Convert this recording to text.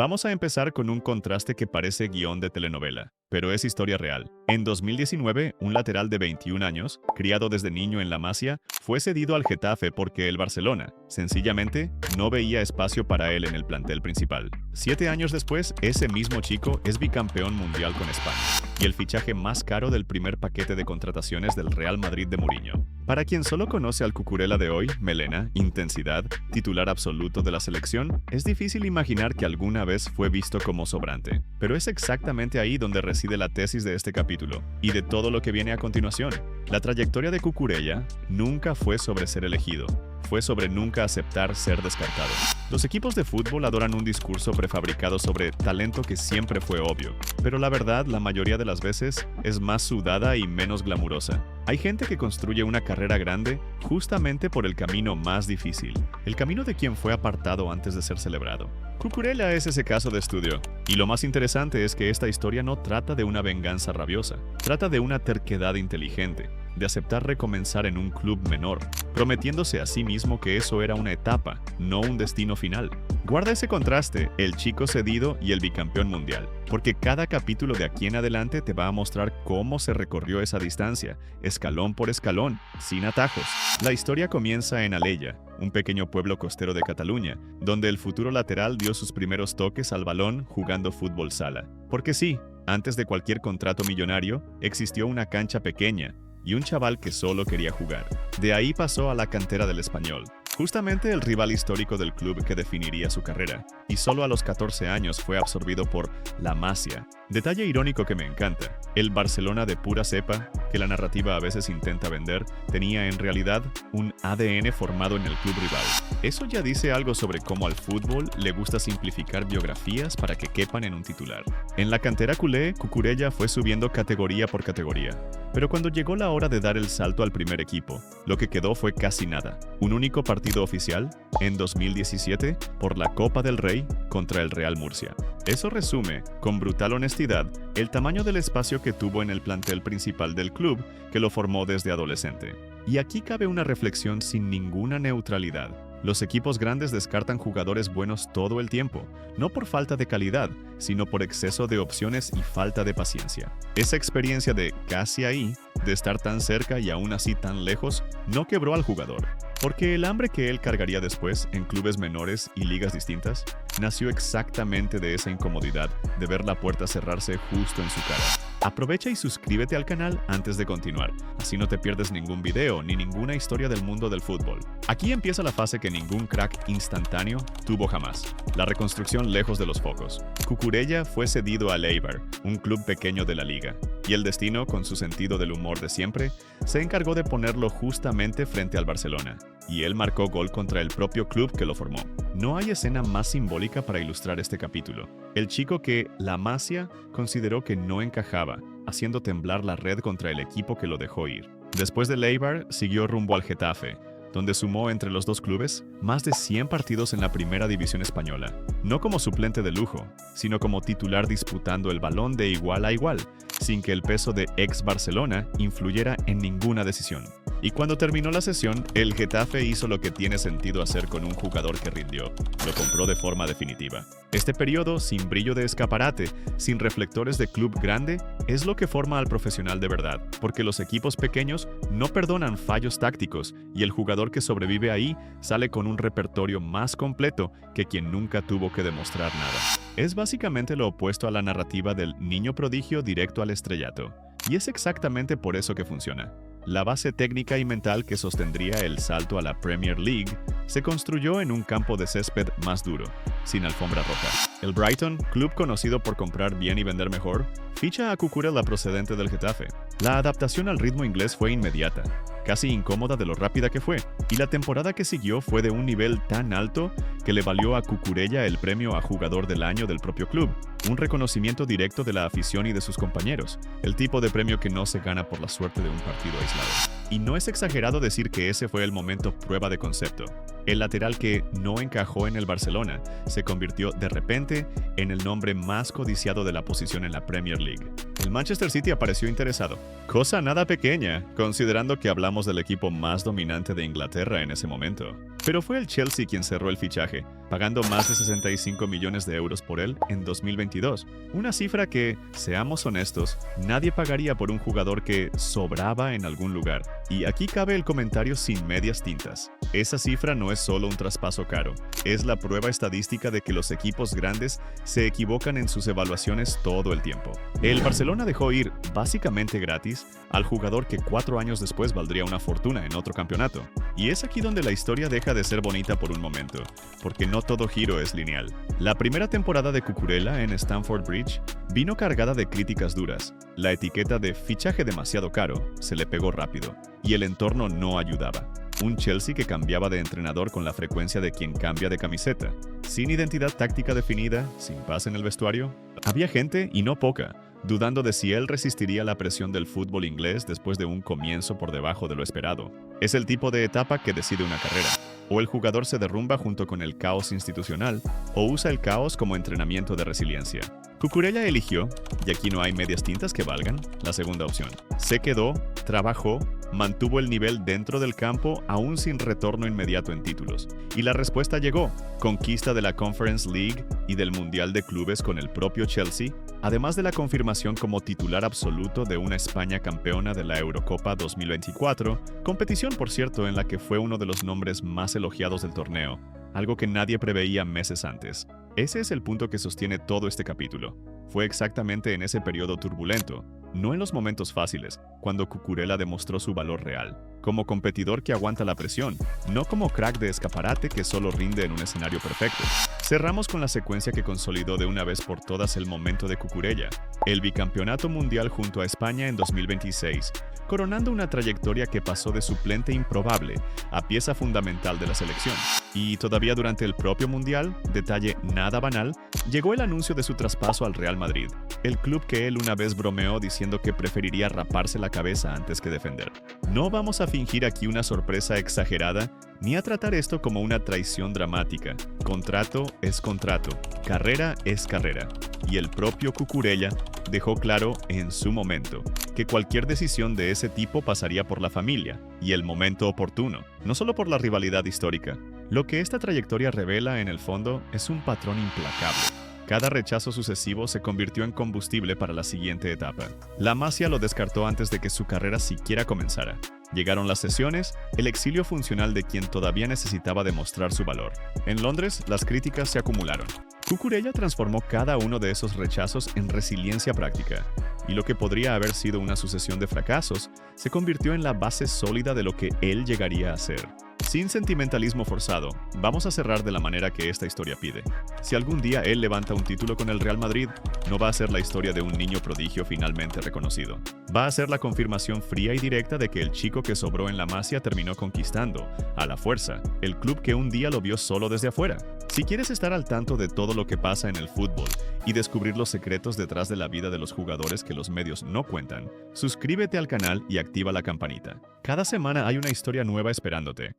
Vamos a empezar con un contraste que parece guión de telenovela, pero es historia real. En 2019, un lateral de 21 años, criado desde niño en la Masia, fue cedido al Getafe porque el Barcelona, sencillamente, no veía espacio para él en el plantel principal. 7 años después, ese mismo chico es bicampeón mundial con España y el fichaje más caro del primer paquete de contrataciones del Real Madrid de Mourinho. Para quien solo conoce al Cucurella de hoy, melena, intensidad, titular absoluto de la selección, es difícil imaginar que alguna vez fue visto como sobrante. Pero es exactamente ahí donde reside la tesis de este capítulo, y de todo lo que viene a continuación. La trayectoria de Cucurella nunca fue sobre ser elegido, fue sobre nunca aceptar ser descartado. Los equipos de fútbol adoran un discurso prefabricado sobre talento que siempre fue obvio, pero la verdad, la mayoría de las veces, es más sudada y menos glamurosa. Hay gente que construye una carrera grande justamente por el camino más difícil, el camino de quien fue apartado antes de ser celebrado. Cucurella es ese caso de estudio, y lo más interesante es que esta historia no trata de una venganza rabiosa, trata de una terquedad inteligente, de aceptar recomenzar en un club menor, prometiéndose a sí mismo que eso era una etapa, no un destino final. Guarda ese contraste, el chico cedido y el bicampeón mundial, porque cada capítulo de aquí en adelante te va a mostrar cómo se recorrió esa distancia, escalón por escalón, sin atajos. La historia comienza en Alella, un pequeño pueblo costero de Cataluña, donde el futuro lateral dio sus primeros toques al balón jugando fútbol sala. Porque sí, antes de cualquier contrato millonario, existió una cancha pequeña y un chaval que solo quería jugar. De ahí pasó a la cantera del Español, justamente el rival histórico del club que definiría su carrera, y solo a los 14 años fue absorbido por la Masia. Detalle irónico que me encanta, el Barcelona de pura cepa, que la narrativa a veces intenta vender, tenía en realidad un ADN formado en el club rival. Eso ya dice algo sobre cómo al fútbol le gusta simplificar biografías para que quepan en un titular. En la cantera culé, Cucurella fue subiendo categoría por categoría, pero cuando llegó la hora de dar el salto al primer equipo, lo que quedó fue casi nada. Un único partido oficial, en 2017, por la Copa del Rey contra el Real Murcia. Eso resume, con brutal honestidad, el tamaño del espacio que tuvo en el plantel principal del club que lo formó desde adolescente. Y aquí cabe una reflexión sin ninguna neutralidad. Los equipos grandes descartan jugadores buenos todo el tiempo, no por falta de calidad, sino por exceso de opciones y falta de paciencia. Esa experiencia de casi ahí, de estar tan cerca y aún así tan lejos, no quebró al jugador, porque el hambre que él cargaría después en clubes menores y ligas distintas, nació exactamente de esa incomodidad de ver la puerta cerrarse justo en su cara. Aprovecha y suscríbete al canal antes de continuar, así no te pierdes ningún video ni ninguna historia del mundo del fútbol. Aquí empieza la fase que ningún crack instantáneo tuvo jamás, la reconstrucción lejos de los focos. Cucurella fue cedido al Eibar, un club pequeño de la liga, y el destino, con su sentido del humor de siempre, se encargó de ponerlo justamente frente al Barcelona, y él marcó gol contra el propio club que lo formó. No hay escena más simbólica para ilustrar este capítulo. El chico que la Masia consideró que no encajaba, haciendo temblar la red contra el equipo que lo dejó ir. Después del Eibar, siguió rumbo al Getafe, donde sumó entre los dos clubes más de 100 partidos en la primera división española, no como suplente de lujo, sino como titular disputando el balón de igual a igual, sin que el peso de ex-Barcelona influyera en ninguna decisión. Y cuando terminó la sesión, el Getafe hizo lo que tiene sentido hacer con un jugador que rindió. Lo compró de forma definitiva. Este periodo, sin brillo de escaparate, sin reflectores de club grande, es lo que forma al profesional de verdad, porque los equipos pequeños no perdonan fallos tácticos y el jugador que sobrevive ahí sale con un repertorio más completo que quien nunca tuvo que demostrar nada. Es básicamente lo opuesto a la narrativa del niño prodigio directo al estrellato. Y es exactamente por eso que funciona. La base técnica y mental que sostendría el salto a la Premier League se construyó en un campo de césped más duro, sin alfombra roja. El Brighton, club conocido por comprar bien y vender mejor, ficha a Cucurella procedente del Getafe. La adaptación al ritmo inglés fue inmediata, casi incómoda de lo rápida que fue, y la temporada que siguió fue de un nivel tan alto que le valió a Cucurella el premio a Jugador del Año del propio club, un reconocimiento directo de la afición y de sus compañeros, el tipo de premio que no se gana por la suerte de un partido aislado. Y no es exagerado decir que ese fue el momento prueba de concepto. El lateral que no encajó en el Barcelona se convirtió de repente en el nombre más codiciado de la posición en la Premier League. El Manchester City apareció interesado. Cosa nada pequeña, considerando que hablamos del equipo más dominante de Inglaterra en ese momento. Pero fue el Chelsea quien cerró el fichaje, pagando más de 65 millones de euros por él en 2022. Una cifra que, seamos honestos, nadie pagaría por un jugador que sobraba en algún lugar. Y aquí cabe el comentario sin medias tintas. Esa cifra no es solo un traspaso caro, es la prueba estadística de que los equipos grandes se equivocan en sus evaluaciones todo el tiempo. El Barcelona dejó ir, básicamente gratis, al jugador que 4 años después valdría una fortuna en otro campeonato. Y es aquí donde la historia deja de ser bonita por un momento, porque no todo giro es lineal. La primera temporada de Cucurella en Stamford Bridge vino cargada de críticas duras. La etiqueta de fichaje demasiado caro se le pegó rápido, y el entorno no ayudaba. Un Chelsea que cambiaba de entrenador con la frecuencia de quien cambia de camiseta. Sin identidad táctica definida, sin paz en el vestuario. Había gente, y no poca, dudando de si él resistiría la presión del fútbol inglés después de un comienzo por debajo de lo esperado. Es el tipo de etapa que decide una carrera. O el jugador se derrumba junto con el caos institucional, o usa el caos como entrenamiento de resiliencia. Cucurella eligió, y aquí no hay medias tintas que valgan, la segunda opción. Se quedó, trabajó, mantuvo el nivel dentro del campo aún sin retorno inmediato en títulos. Y la respuesta llegó, conquista de la Conference League y del Mundial de Clubes con el propio Chelsea, además de la confirmación como titular absoluto de una España campeona de la Eurocopa 2024, competición por cierto en la que fue uno de los nombres más elogiados del torneo, algo que nadie preveía meses antes. Ese es el punto que sostiene todo este capítulo. Fue exactamente en ese periodo turbulento, no en los momentos fáciles, cuando Cucurella demostró su valor real, como competidor que aguanta la presión, no como crack de escaparate que solo rinde en un escenario perfecto. Cerramos con la secuencia que consolidó de una vez por todas el momento de Cucurella, el bicampeonato mundial junto a España en 2026, coronando una trayectoria que pasó de suplente improbable a pieza fundamental de la selección. Y todavía durante el propio mundial, detalle nada banal, llegó el anuncio de su traspaso al Real Madrid, el club que él una vez bromeó diciendo que preferiría raparse la cabeza antes que defender. No vamos a fingir aquí una sorpresa exagerada, ni a tratar esto como una traición dramática. Contrato es contrato, carrera es carrera. Y el propio Cucurella dejó claro en su momento que cualquier decisión de ese tipo pasaría por la familia y el momento oportuno, no solo por la rivalidad histórica. Lo que esta trayectoria revela en el fondo es un patrón implacable. Cada rechazo sucesivo se convirtió en combustible para la siguiente etapa. La Masia lo descartó antes de que su carrera siquiera comenzara. Llegaron las sesiones, el exilio funcional de quien todavía necesitaba demostrar su valor. En Londres, las críticas se acumularon. Cucurella transformó cada uno de esos rechazos en resiliencia práctica, y lo que podría haber sido una sucesión de fracasos se convirtió en la base sólida de lo que él llegaría a ser. Sin sentimentalismo forzado, vamos a cerrar de la manera que esta historia pide. Si algún día él levanta un título con el Real Madrid, no va a ser la historia de un niño prodigio finalmente reconocido. Va a ser la confirmación fría y directa de que el chico que sobró en la Masia terminó conquistando, a la fuerza, el club que un día lo vio solo desde afuera. Si quieres estar al tanto de todo lo que pasa en el fútbol y descubrir los secretos detrás de la vida de los jugadores que los medios no cuentan, suscríbete al canal y activa la campanita. Cada semana hay una historia nueva esperándote.